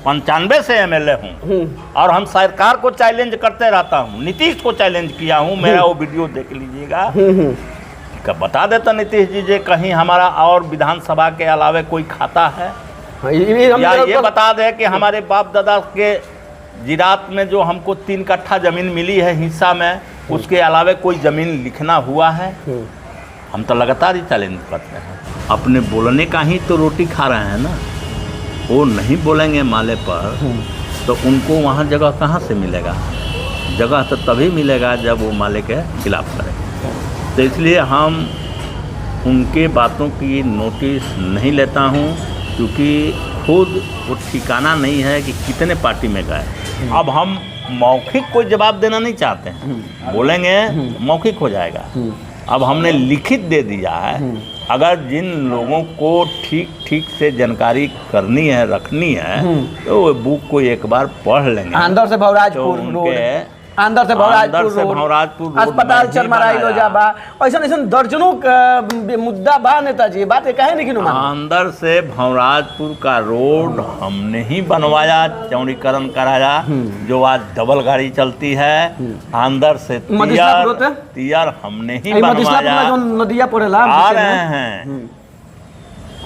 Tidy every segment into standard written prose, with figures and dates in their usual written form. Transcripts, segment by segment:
95 से एमएलए हूँ और हम सरकार को चैलेंज करते रहता हूँ। नीतीश को चैलेंज किया हूँ, मेरा वो वीडियो देख लीजिएगा। कब बता देता नीतीश जी कहीं हमारा और विधानसभा के अलावे कोई खाता है, या ये बता दे कि हमारे बाप दादा के जिरात में जो हमको 3 कट्ठा जमीन मिली है हिस्सा में, उसके अलावे कोई ज़मीन लिखना हुआ है। हम तो लगातार ही चैलेंज करते हैं। अपने बोलने का ही तो रोटी खा रहे हैं ना। वो नहीं बोलेंगे माले पर तो उनको वहाँ जगह कहाँ से मिलेगा? जगह तो तभी मिलेगा जब वो माले के खिलाफ करें। तो इसलिए हम उनके बातों की नोटिस नहीं लेता हूँ, क्योंकि खुद वो ठिकाना नहीं है कि कितने पार्टी में गए। अब हम मौखिक कोई जवाब देना नहीं चाहते हैं, बोलेंगे मौखिक हो जाएगा। अब हमने लिखित दे दिया है। अगर जिन लोगों को ठीक से जानकारी करनी है, रखनी है, तो वो बुक को एक बार पढ़ लेंगे। अंदर से भवराजपुर रोड, अंदर से भवराजपुर अस्पताल चरमराई लो जाबा, ऐसा दर्जनों मुद्दा बा नेताजी। बात कहे नहीं कि अंदर से भवराजपुर का रोड हमने ही बनवाया, चौड़ीकरण कराया, जो आज डबल गाड़ी चलती है। अंदर से तियर हमने ही बनवाया, नदिया पड़ेला आ रहे हैं।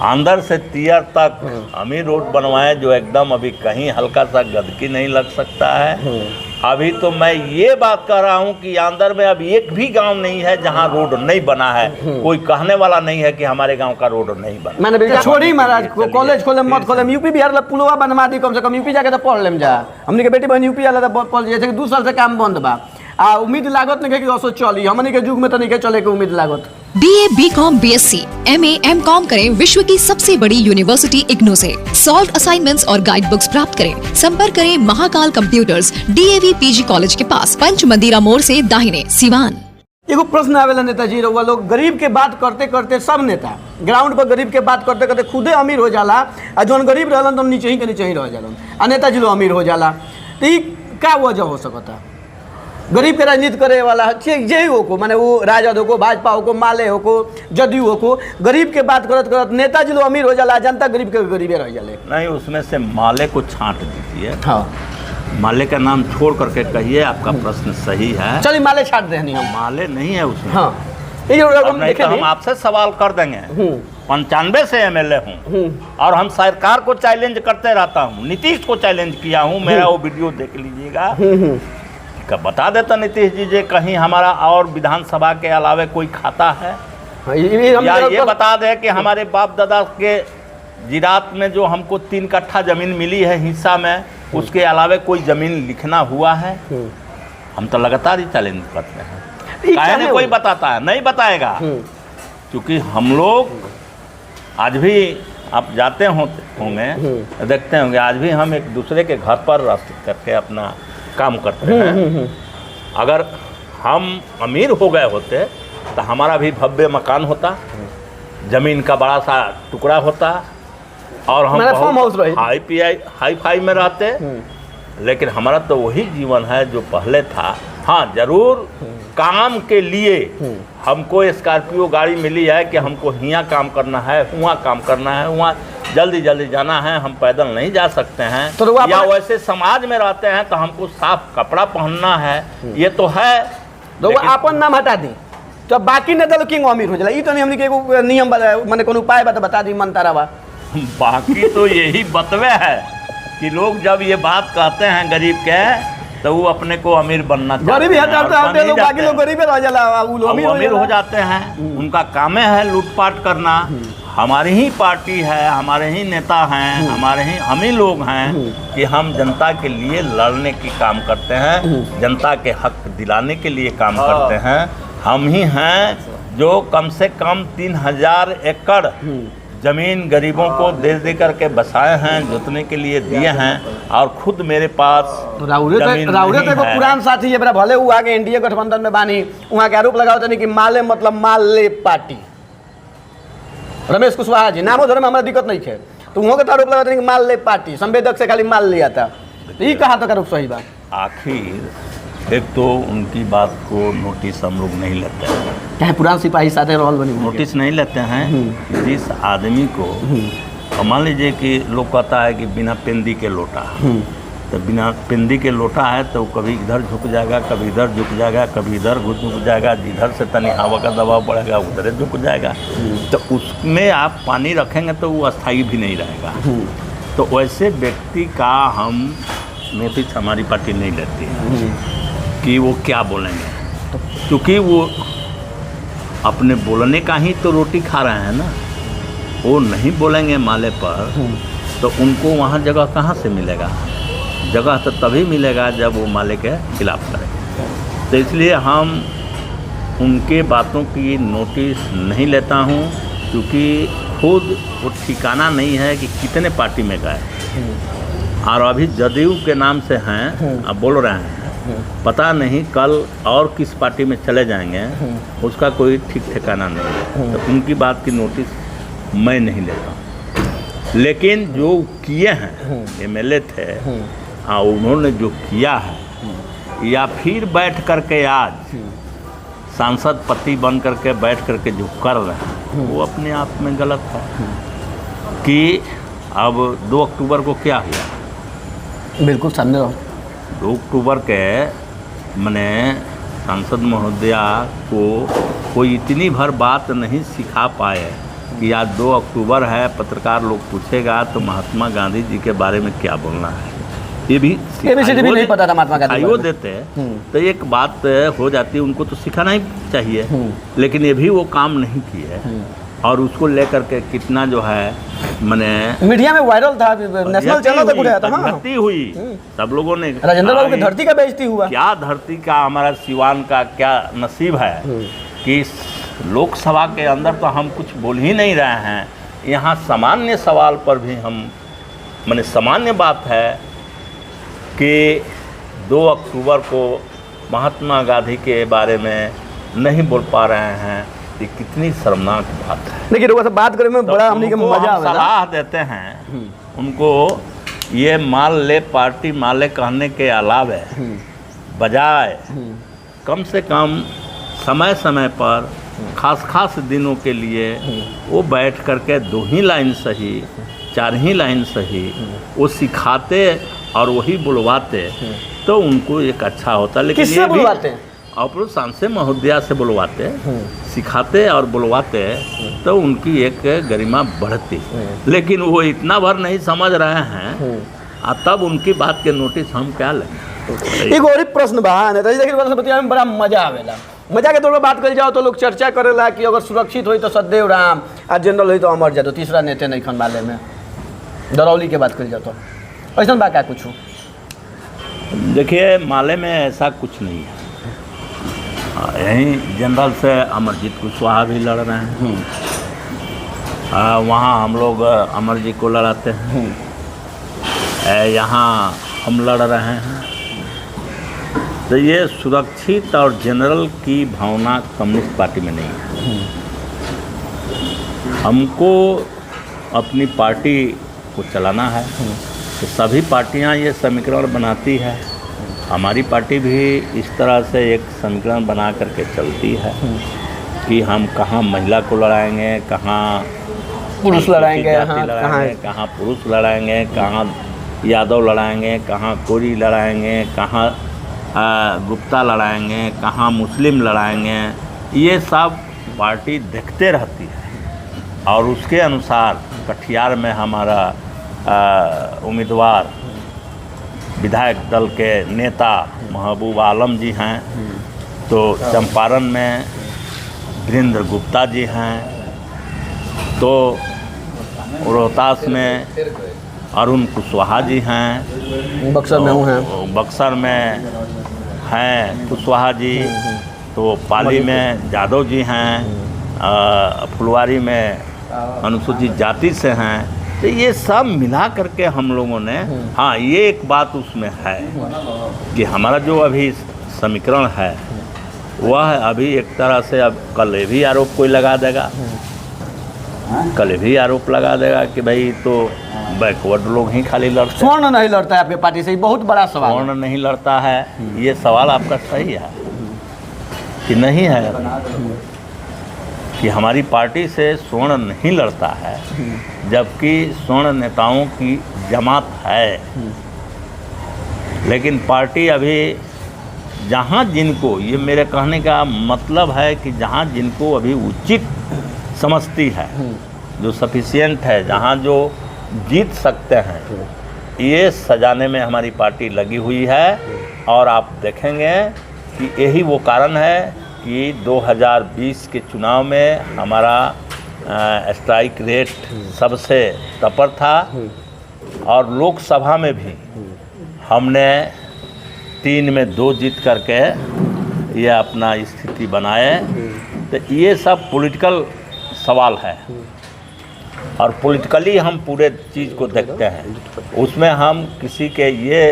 अंदर से तियर तक हम ही रोड बनवाए, जो एकदम अभी कहीं हल्का सा गंदगी नहीं लग सकता है। अभी तो मैं ये बात कर रहा हूँ कि अंदर में अब एक भी गांव नहीं है जहाँ रोड नहीं बना है। कोई कहने वाला नहीं है कि हमारे गांव का रोड नहीं बना। मैंने छोड़ी महाराज, कॉलेज खोले मत खोले, यूपी बिहार ला पुलवा बनवा दी, कम से कम यूपी जाके तो पढ़ लेम जा। हमने के बेटी बहन यूपी वाला पढ़ जैसे 2 साल से काम बंद बा। उम्मीद लागत नहीं कि असो चली, हमने के युग में तो नहीं के चले के उम्मीद लागत। BA, BCom, BSc, MA, MCom करें विश्व की सबसे बड़ी यूनिवर्सिटी इग्नू से। सॉल्व असाइनमेंट्स और गाइड बुक्स प्राप्त करें। संपर्क करें Mahakal computers, DAV PG college के पास, पंच मंदिरा मोड़ से दाहिने, सिवान। एगो प्रश्न आवेला नेताजी, रउआ लोग गरीब के बात करते करते, सब नेता ग्राउंड पर गरीब के बात करते करते खुदे अमीर हो जाला, और जौन गरीब रहलन तो नीचे ही के नीचे ही रह जालन, और नेताजी लोग अमीर हो जाला। तो ये क्या वजह हो सकता? गरीब के राजनीति करे वाला यही हो को, माने वो राजद हो को, भाजपा हो को, माले हो को, जदयू हो को, गरीब के बात करत करत नेताजी लोग अमीर हो जाला, जनता गरीब के गरीबे रह जाले। नहीं, उसमें से माले को छांट दीजिए। हाँ, माले का नाम छोड़ करके कहिए, आपका प्रश्न सही है। चलिए माले छाट देनी हम। माले नहीं है उसमें। हाँ, नहीं तो हम आपसे सवाल कर देंगे। 95 से एमएलए हूँ और हम सरकार को चैलेंज करते रहता हूँ। नीतीश को चैलेंज किया हूँ, मेरा वो वीडियो देख लीजिएगा। कब बता देता नीतीश जी कहीं हमारा और विधानसभा के अलावे कोई खाता है, या ये बता दे कि हमारे बाप दादा के जिरात में जो हमको 3 कट्ठा जमीन मिली है हिस्सा में, उसके अलावे कोई जमीन लिखना हुआ है। हम तो लगातार ही चैलेंज करते हैं। कहने कोई बताता है, नहीं बताएगा, क्योंकि हम लोग आज भी आप जाते होंगे, देखते होंगे, आज भी हम एक दूसरे के घर पर रह करके अपना काम करते हैं। अगर हम अमीर हो गए होते तो हमारा भी भव्य मकान होता, जमीन का बड़ा सा टुकड़ा होता, और हम हाई फाई में रहते। लेकिन हमारा तो वही जीवन है जो पहले था। हाँ, जरूर काम के लिए हमको स्कॉर्पियो गाड़ी मिली है कि हमको यहाँ काम करना है, वहाँ काम करना है, वहाँ जल्दी जल्दी जाना है, हम पैदल नहीं जा सकते हैं। तो या वैसे समाज में रहते हैं तो हमको साफ कपड़ा पहनना है, ये तो है। तो अपन नाम हटा दी तो बाकी नेता लोग क्यों अमीर हो जाला? ये तो नहीं हमने के नियम माने कोनो उपाय बता दी मंतारावा। बाकी तो यही बतवे है कि लोग जब ये बात कहते हैं गरीब के, तो वो अपने को अमीर बनना चाहते हैं। गरीब लोग बाकी लोग गरीब रह जाला, वो लोग अमीर हो जाते हैं। उनका काम है लूटपाट करना। हमारी ही पार्टी है, हमारे ही नेता हैं, हम ही लोग हैं कि हम जनता के लिए लड़ने की काम करते हैं, जनता के हक दिलाने के लिए काम करते हैं। हम ही हैं जो कम से कम 3000 एकड़ जमीन गरीबों को दे करके बसाए हैं, जोतने के लिए दिए हैं, और खुद मेरे पास राउरे तो पुरान साथी है, भले वो आगे एनडीए गठबंधन में बानी, वहाँ के आरोप लगाओ नहीं कि माले मतलब माल ले पार्टी। रमेश कुशवाहा जी नामो धर्म हमारा दिक्कत नहीं है, तो वहाँ के आरोप लगाते कि माल ले पार्टी, संवेदक से खाली माल लिया था। ये कहाँ तक आरोप सही बात? आखिर एक तो उनकी बात को नोटिस हम लोग नहीं लेते हैं। क्या पुरान सिपाही साथे रोल बनी नोटिस नहीं लेते हैं। जिस आदमी को और मान लीजिए कि लोग कहता है कि बिना पेंदी के लोटा, तो बिना पेंदी के लोटा है तो कभी इधर झुक जाएगा, कभी इधर झुक जाएगा, कभी इधर झुक जाएगा, जिधर से तनी हवा का दबाव पड़ेगा उधर झुक जाएगा। तो उसमें आप पानी रखेंगे तो वो अस्थायी भी नहीं रहेगा। तो वैसे व्यक्ति का हम नोटिस हमारी पार्टी नहीं लेती है कि वो क्या बोलेंगे, क्योंकि वो अपने बोलने का ही तो रोटी खा रहे हैं ना। वो नहीं बोलेंगे माले पर तो उनको वहाँ जगह कहाँ से मिलेगा? जगह तो तभी मिलेगा जब वो माले के खिलाफ करेंगे। तो इसलिए हम उनके बातों की नोटिस नहीं लेता हूँ, क्योंकि खुद वो ठिकाना नहीं है कि कितने पार्टी में गए और अभी जदयू के नाम से हैं, अब बोल रहे हैं, पता नहीं कल और किस पार्टी में चले जाएंगे, उसका कोई ठीक ठिकाना नहीं है। तो उनकी बात की नोटिस मैं नहीं लेता हूँ। लेकिन जो किए हैं एमएलए थे, हाँ, उन्होंने जो किया है या फिर बैठ करके आज सांसद पति बन करके बैठ करके जो कर रहे हैं वो अपने आप में गलत है। कि अब 2 अक्टूबर को क्या हुआ? बिल्कुल सामने रहो। 2 अक्टूबर के मैंने सांसद महोदया को कोई इतनी भर बात नहीं सिखा पाए कि आज 2 अक्टूबर है, पत्रकार लोग पूछेगा तो महात्मा गांधी जी के बारे में क्या बोलना है, ये भी नहीं पता था महात्मा गांधी वो देते हैं। तो एक बात हो जाती है, उनको तो सिखाना ही चाहिए, लेकिन ये भी वो काम नहीं किए। और उसको लेकर के कितना जो है मैंने मीडिया में वायरल था, नेशनल चैनल तक उठाया था। धरती हुई, सब लोगों ने, राजेंद्र बाबू की धरती का बेइज्जती हुआ। क्या धरती का, हमारा सिवान का क्या नसीब है कि लोकसभा के अंदर तो हम कुछ बोल ही नहीं रहे हैं। यहाँ सामान्य सवाल पर भी हम मैंने सामान्य बात है कि 2 अक्टूबर को महात्मा गांधी के बारे में नहीं बोल पा रहे हैं, ये कितनी शर्मनाक बात है। लेकिन वो सब बात करने में बड़ा हमने के मजा आवेला। सलाह देते हैं उनको, ये मान ले पार्टी माले कहने के अलावे बजाय कम से कम समय समय पर खास दिनों के लिए वो बैठ करके 2 ही लाइन सही, 4 ही लाइन सही वो सिखाते और वही बुलवाते तो उनको एक अच्छा होता। लेकिन किससे बुलवाते हैं? और सांसद महोदया से बुलवाते, सिखाते और बुलवाते तो उनकी एक गरिमा बढ़ती। लेकिन वो इतना भर नहीं समझ रहे हैं, तब उनकी बात के नोटिस हम क्या लेंगे? एक और प्रश्न बा नेताजी, देखिए में बड़ा मजा आवेला। मजा के तौर पर बात कर जाओ तो लोग चर्चा करेला कि अगर सुरक्षित हो तो सदैव राम और जनरल हो तो अमर जादव, तीसरा नेता नहीं खन वाले में दरौली के बात कर जाओ तो ऐसा बा क्या कुछ? देखिए माले में ऐसा कुछ नहीं है। यहीं जनरल से अमरजीत कुशवाहा भी लड़ रहे हैं, वहाँ हम लोग अमरजीत को लड़ाते हैं, यहाँ हम लड़ रहे हैं। तो ये सुरक्षित और जनरल की भावना कम्युनिस्ट पार्टी में नहीं है। हमको अपनी पार्टी को चलाना है, तो सभी पार्टियां ये समीकरण बनाती है। हमारी पार्टी भी इस तरह से एक समीकरण बना करके चलती है कि हम कहाँ महिला को लड़ाएंगे, कहाँ पुरुष लड़ाएंगे, कहाँ पुरुष लड़ाएंगे, कहाँ यादव लड़ाएंगे, कहाँ कोरी लड़ाएंगे, कहाँ गुप्ता लड़ाएंगे, कहाँ मुस्लिम लड़ाएंगे। ये सब पार्टी देखते रहती है और उसके अनुसार कटिहार में हमारा उम्मीदवार विधायक दल के नेता महबूब आलम जी हैं, तो चंपारण में वीरेंद्र गुप्ता जी हैं, तो रोहतास में अरुण कुशवाहा जी हैं, बक्सर में हैं, बक्सर में हैं कुशवाहा जी, तो पाली में यादव जी हैं, फुलवारी में अनुसूचित जाति से हैं। तो ये सब मिला करके हम लोगों ने, हाँ ये एक बात उसमें है कि हमारा जो अभी समीकरण है वह अभी एक तरह से, अब कल भी आरोप कोई लगा देगा, कल भी आरोप लगा देगा कि भाई तो बैकवर्ड लोग ही खाली लड़ते हैं। स्वर्ण नहीं लड़ता है आपके पार्टी से, बहुत बड़ा सवाल। स्वर्ण नहीं लड़ता है, ये सवाल आपका सही है कि नहीं है? कि हमारी पार्टी से स्वर्ण नहीं लड़ता है, जबकि स्वर्ण नेताओं की जमात है। लेकिन पार्टी अभी जहाँ जिनको, ये मेरे कहने का मतलब है कि जहाँ जिनको अभी उचित समझती है, जो सफिशिएंट है, जहाँ जो जीत सकते हैं, ये सजाने में हमारी पार्टी लगी हुई है। और आप देखेंगे कि यही वो कारण है कि 2020 के चुनाव में हमारा स्ट्राइक रेट सबसे तपर था, और लोकसभा में भी हमने 3 में 2 जीत करके ये अपना स्थिति बनाए। तो ये सब पॉलिटिकल सवाल है, और पॉलिटिकली हम पूरे चीज़ को देखते हैं। उसमें हम किसी के ये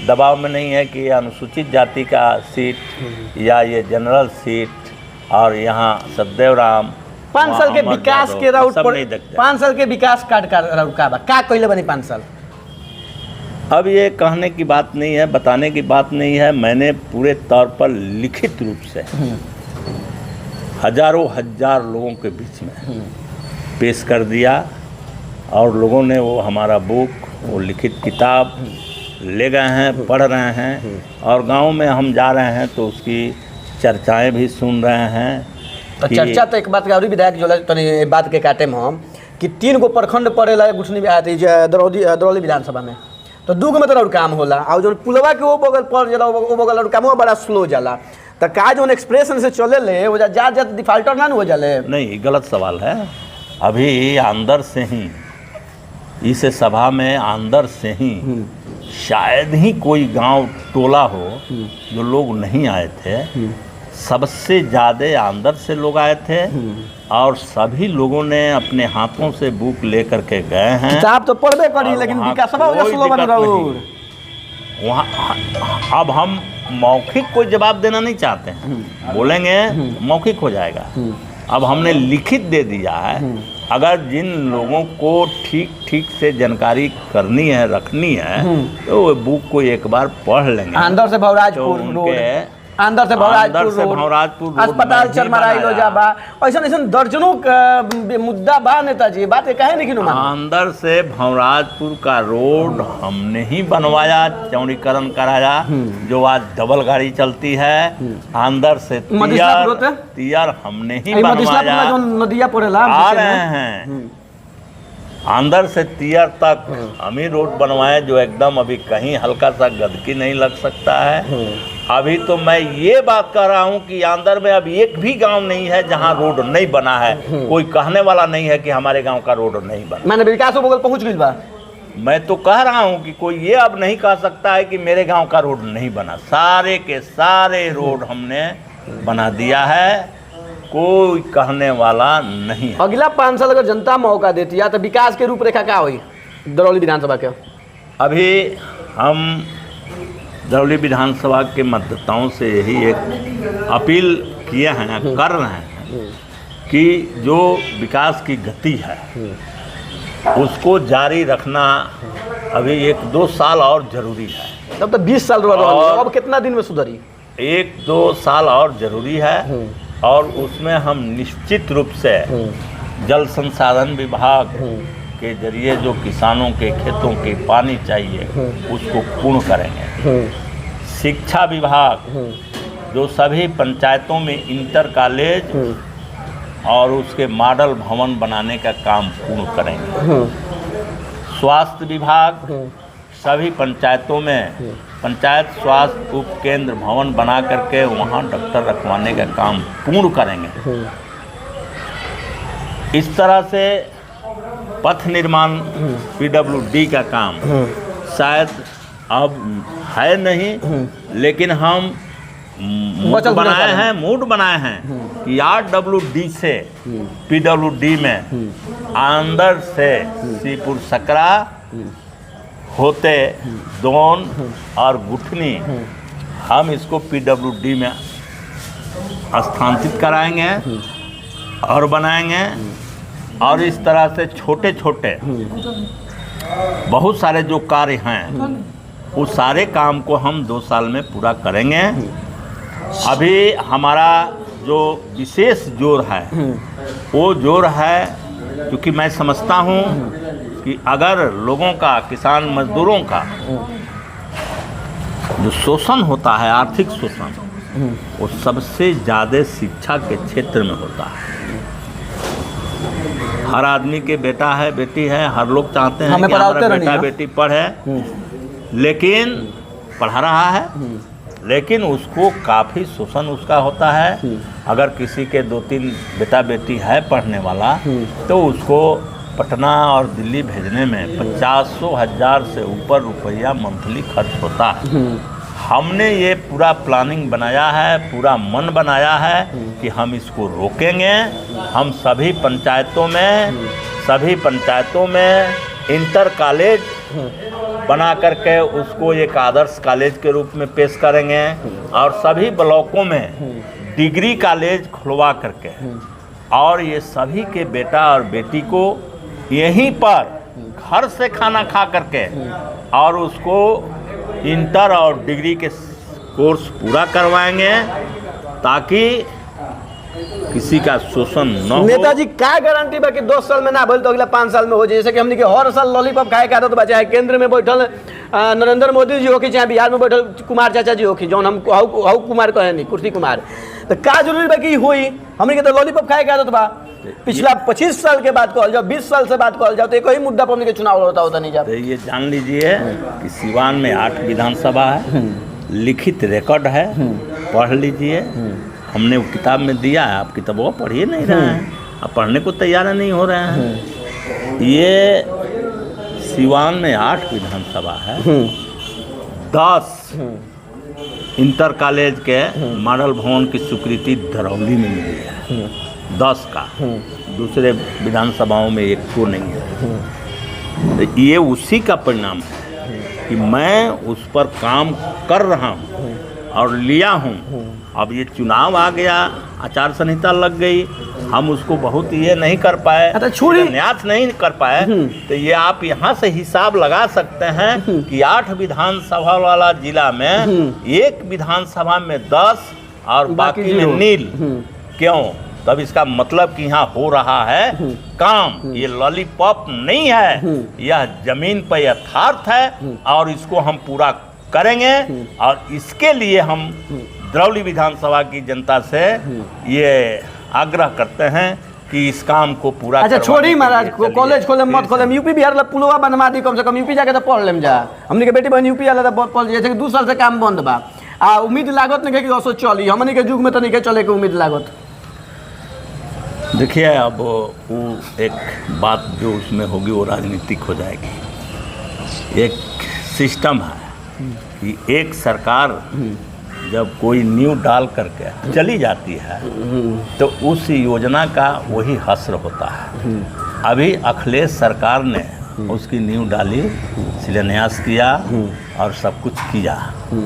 दबाव में नहीं है कि ये अनुसूचित जाति का सीट या ये जनरल सीट, और यहाँ सदैव राम 5 साल के विकास के राउट सब पर नहीं देखते। 5 साल के विकास कार्ड का राउट का कइले बनी 5 साल। अब ये कहने की बात नहीं है, बताने की बात नहीं है। मैंने पूरे तौर पर लिखित रूप से हजारों हजार लोगों के बीच में पेश कर दिया, और लोगों ने वो हमारा बुक, वो लिखित किताब ले गए हैं, पढ़ रहे हैं, और गांव में हम जा रहे हैं तो उसकी चर्चाएं भी सुन रहे हैं। तो चर्चा तो एक बात का, विधायक जो तनी बात के काटे में हम कि 3 गो प्रखंड पड़ेला गुठनी दरौली विधानसभा में, तो 2 गो में तो काम होला, और जो पुलवा के वो बगल पड़ जाला, वो बगल काम बड़ा स्लो जाला। तो का जो एक्सप्रेशन से चले ले वो जा डिफाल्टर ना हो जाले। नहीं, गलत सवाल है। अभी अंदर से ही इस सभा में अंदर से ही शायद ही कोई गांव टोला हो जो लोग नहीं आए थे। सबसे ज़्यादा अंदर से लोग आए थे, और सभी लोगों ने अपने हाथों से बुक लेकर के गए हैं। किताब तो पढ़बे करी, लेकिन विकासवा वजह स्लो बन रहा है वहाँ। अब हम मौखिक कोई जवाब देना नहीं चाहते हैं, बोलेंगे मौखिक हो जाएगा। अब हमने लिखित दे दिया है। अगर जिन लोगों को ठीक से जानकारी करनी है, रखनी है, तो वो बुक को एक बार पढ़ लेंगे। अंदर से भवराजपुर रोड, अंदर से भवराजपुर रोड, अस्पताल चरमराई लो जाबा, ऐसा दर्जनों मुद्दा बा नेताजी, बात कहे नहीं कि अंदर से भवराजपुर का रोड हमने ही बनवाया, चौड़ीकरण कराया, जो आज डबल गाड़ी चलती है। अंदर से तियर हमने ही बनवाया, नदिया पड़ेला आ रहे हैं। अंदर से तियर तक हम ही रोड बनवाए, जो एकदम अभी कहीं हल्का सा गंदगी नहीं लग सकता है। अभी तो मैं ये बात कर रहा हूँ कि अंदर में अब एक भी गांव नहीं है जहाँ रोड नहीं बना है। कोई कहने वाला नहीं है कि हमारे गांव का रोड नहीं बना। मैंने विकास बगल पहुँच गई बा। मैं तो कह रहा हूँ कि कोई ये अब नहीं कह सकता है कि मेरे गांव का रोड नहीं बना। सारे के सारे रोड हमने बना दिया है, कोई कहने वाला नहीं है। अगला 5 साल अगर जनता मौका देती है तो विकास के रूपरेखा क्या हुई दरौली विधानसभा के? अभी हम दरौली विधानसभा के मतदाताओं से यही एक अपील किए हैं, कर रहे हैं कि जो विकास की गति है उसको जारी रखना अभी 1-2 साल और जरूरी है। तब तो 20 साल अब कितना दिन में सुधरी? 1-2 साल और जरूरी है, और उसमें हम निश्चित रूप से जल संसाधन विभाग के जरिए जो किसानों के खेतों के पानी चाहिए उसको पूर्ण करेंगे। शिक्षा विभाग जो सभी पंचायतों में इंटर कॉलेज और उसके मॉडल भवन बनाने का काम पूर्ण करेंगे। स्वास्थ्य विभाग सभी पंचायतों में पंचायत स्वास्थ्य उप केंद्र भवन बना करके वहाँ डॉक्टर रखवाने का काम पूर्ण करेंगे। इस तरह से पथ निर्माण PWD का काम शायद अब है नहीं, लेकिन हम मूड बनाए हैं कि RWD से PWD में अंदर से सीपुर सकरा होते दोन और गुठनी हम इसको PWD में स्थानांतरित कराएंगे और बनाएंगे। और इस तरह से छोटे छोटे बहुत सारे जो कार्य हैं उस सारे काम को हम 2 साल में पूरा करेंगे। अभी हमारा जो विशेष जोर है वो जोर है, क्योंकि मैं समझता हूँ कि अगर लोगों का, किसान मजदूरों का जो शोषण होता है, आर्थिक शोषण, वो सबसे ज़्यादा शिक्षा के क्षेत्र में होता है। हर आदमी के बेटा है, बेटी है, हर लोग चाहते हैं कि हमारा बेटा बेटी पढ़े, लेकिन पढ़ा रहा है, लेकिन उसको काफ़ी शोषण उसका होता है। अगर किसी के 2-3 बेटा बेटी है पढ़ने वाला, तो उसको पटना और दिल्ली भेजने में 50,000 से ऊपर रुपया मंथली खर्च होता है। हमने ये पूरा प्लानिंग बनाया है, पूरा मन बनाया है कि हम इसको रोकेंगे। हम सभी पंचायतों में इंटर कॉलेज बना करके उसको एक आदर्श कॉलेज के रूप में पेश करेंगे, और सभी ब्लॉकों में डिग्री कॉलेज खुलवा करके, और ये सभी के बेटा और बेटी को यहीं पर घर से खाना खा करके और उसको इंटर और डिग्री के कोर्स पूरा करवाएंगे, ताकि किसी का शोषण न हो। नेताजी क्या गारंटी बा कि 2 साल में ना बोल तो अगला 5 साल में हो जाए? जैसे कि हमने के हर साल लॉलीपॉप खाए के आदत बा, चाहे केंद्र में बैठल नरेंद्र मोदी जी हो कि चाहे बिहार में बैठल कुमार चाचा जी हो कि जौन हम हाउ कुमार कहे नहीं, कुर्सी कुमार, तो क्या जरूरी बा कि हुई? हमने के तो लॉलीपॉप खाए के आदत बा। पिछला 25 साल के बाद कहल जाओ, 20 साल से बात कहल जाओ, तो एक ही मुद्दा पर हमने के चुनाव होता नहीं जाता। तो ये जान लीजिए कि सिवान में 8 विधानसभा है, लिखित रिकॉर्ड है, पढ़ लीजिए। हमने वो किताब में दिया है, आप किताबों पढ़िए नहीं रहे हैं, आप पढ़ने को तैयार नहीं हो रहे हैं। ये सिवान में 8 विधानसभा है, 10 इंटर कॉलेज के मॉडल भवन की स्वीकृति दरौली में मिली है, 10 का, दूसरे विधानसभाओं में 1 को नहीं है। तो ये उसी का परिणाम है कि मैं उस पर काम कर रहा हूँ और लिया हूँ। अब ये चुनाव आ गया, आचार संहिता लग गई, हम उसको बहुत ये नहीं कर पाए, न्यास नहीं कर पाए, तो ये आप यहाँ से हिसाब लगा सकते हैं कि 8 विधानसभा वाला जिला में 1 विधानसभा में 10 और बाकी में नील। क्यों? तब इसका मतलब कि यहाँ हो रहा है काम, ये लॉलीपॉप नहीं है, यह जमीन पर यथार्थ है, और इसको हम पूरा करेंगे। और इसके लिए हम दरौली विधानसभा की जनता से ये आग्रह करते हैं कि इस काम को पूरा। अच्छा छोड़ी महाराज, कॉलेज खोले मत खोले, यूपी बिहार ला पुलवा बनवा दी, कम से कम यूपी जाके तो पढ़ लेम जा। हमने के बेटी बहन यूपी वाला पढ़, जैसे 2 साल से काम बंद बा, आ उम्मीद लागत नहीं कि असो चली, हमने के युग में तो नहीं चले के उम्मीद लागत। देखिए, अब वो एक बात जो उसमें होगी वो राजनीतिक हो जाएगी। एक सिस्टम है कि एक सरकार जब कोई नींव डाल करके चली जाती है तो उस योजना का वही हस्र होता है। अभी अखिलेश सरकार ने उसकी नींव डाली, शिलान्यास किया और सब कुछ किया।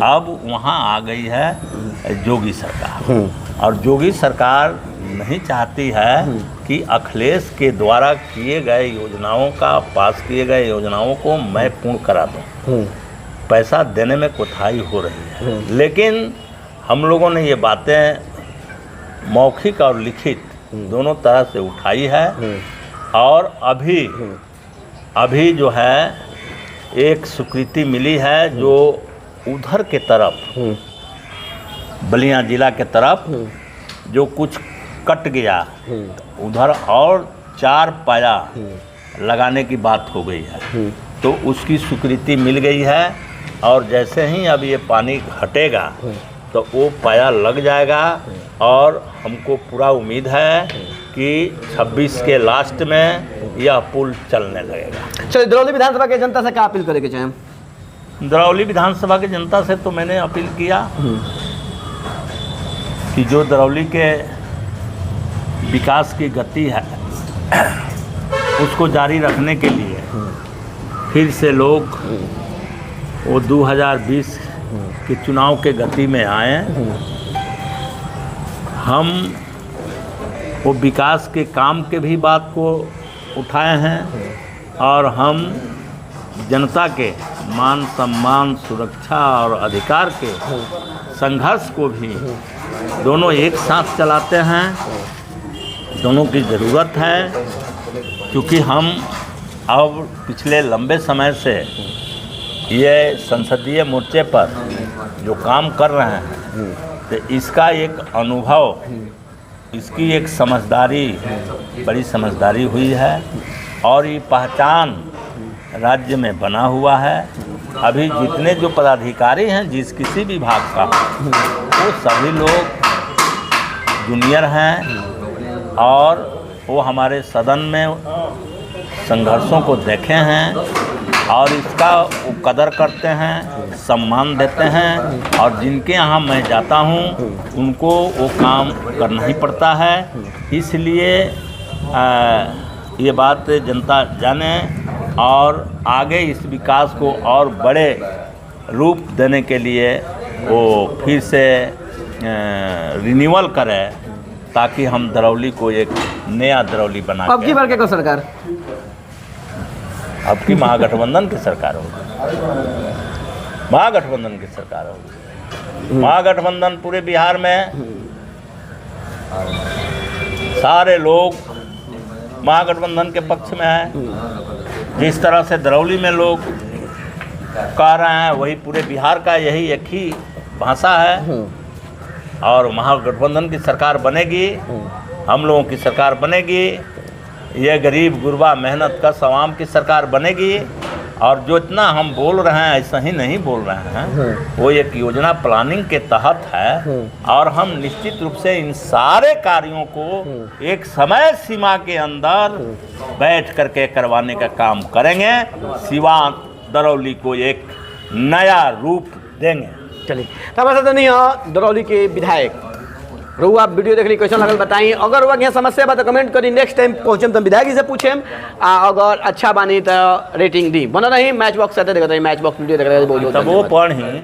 अब वहाँ आ गई है जोगी सरकार, और जोगी सरकार नहीं चाहती है कि अखिलेश के द्वारा किए गए योजनाओं का, पास किए गए योजनाओं को मैं पूर्ण करा दूँ। पैसा देने में कोताही हो रही है, लेकिन हम लोगों ने ये बातें मौखिक और लिखित दोनों तरह से उठाई है, और अभी जो है एक स्वीकृति मिली है जो उधर के तरफ, बलिया जिला के तरफ जो कुछ कट गया, उधर और 4 पाया लगाने की बात हो गई है, तो उसकी स्वीकृति मिल गई है। और जैसे ही अब ये पानी हटेगा तो वो पाया लग जाएगा, और हमको पूरा उम्मीद है कि 26 के लास्ट में यह पुल चलने लगेगा। चलिए, दरौली विधानसभा के जनता से क्या अपील करेंगे चाहें? दरौली विधानसभा की जनता से तो मैंने अपील किया कि जो दरौली के विकास की गति है उसको जारी रखने के लिए फिर से लोग वो 2020 के चुनाव के गति में आए। हम वो विकास के काम के भी बात को उठाए हैं, और हम जनता के मान सम्मान, सुरक्षा और अधिकार के संघर्ष को भी दोनों एक साथ चलाते हैं। दोनों की ज़रूरत है, क्योंकि हम अब पिछले लंबे समय से ये संसदीय मोर्चे पर जो काम कर रहे हैं, तो इसका एक अनुभव, इसकी एक समझदारी, बड़ी समझदारी हुई है और ये पहचान राज्य में बना हुआ है। अभी जितने जो पदाधिकारी हैं जिस किसी भी विभाग का, वो सभी लोग जूनियर हैं और वो हमारे सदन में संघर्षों को देखे हैं और इसका वो कदर करते हैं, सम्मान देते हैं और जिनके यहाँ मैं जाता हूँ उनको वो काम करना ही पड़ता है। इसलिए ये बात जनता जाने और आगे इस विकास को और बड़े रूप देने के लिए वो फिर से रिन्यूअल करे, ताकि हम दरौली को एक नया दरौली बना अब की बार क्या सरकार, अब की महागठबंधन की सरकार होगी, महागठबंधन की सरकार होगी। महागठबंधन पूरे बिहार में सारे लोग महागठबंधन के पक्ष में है। जिस तरह से दरौली में लोग कह रहे हैं, वही पूरे बिहार का यही एक ही भाषा है और महागठबंधन की सरकार बनेगी, हम लोगों की सरकार बनेगी, ये गरीब गुरबा मेहनत का आवाम की सरकार बनेगी। और जो इतना हम बोल रहे हैं ऐसा ही नहीं बोल रहे हैं, वो एक योजना प्लानिंग के तहत है और हम निश्चित रूप से इन सारे कार्यों को एक समय सीमा के अंदर बैठ करके करवाने का काम करेंगे। सिवान दरौली को एक नया रूप देंगे। चलिए तब ऐसा नहीं है, दरौली के विधायक रहुआ वीडियो देख ली, क्वेश्चन लगल बताई। अगर वह यहाँ समस्या बा तो कमेंट करी, नेक्स्ट टाइम पहुँचे तो विधायक जी से पूछे। अगर अच्छा बानी तो रेटिंग दी। बना रही match box, match box video देख रहे हैं। तब वो पढ़ी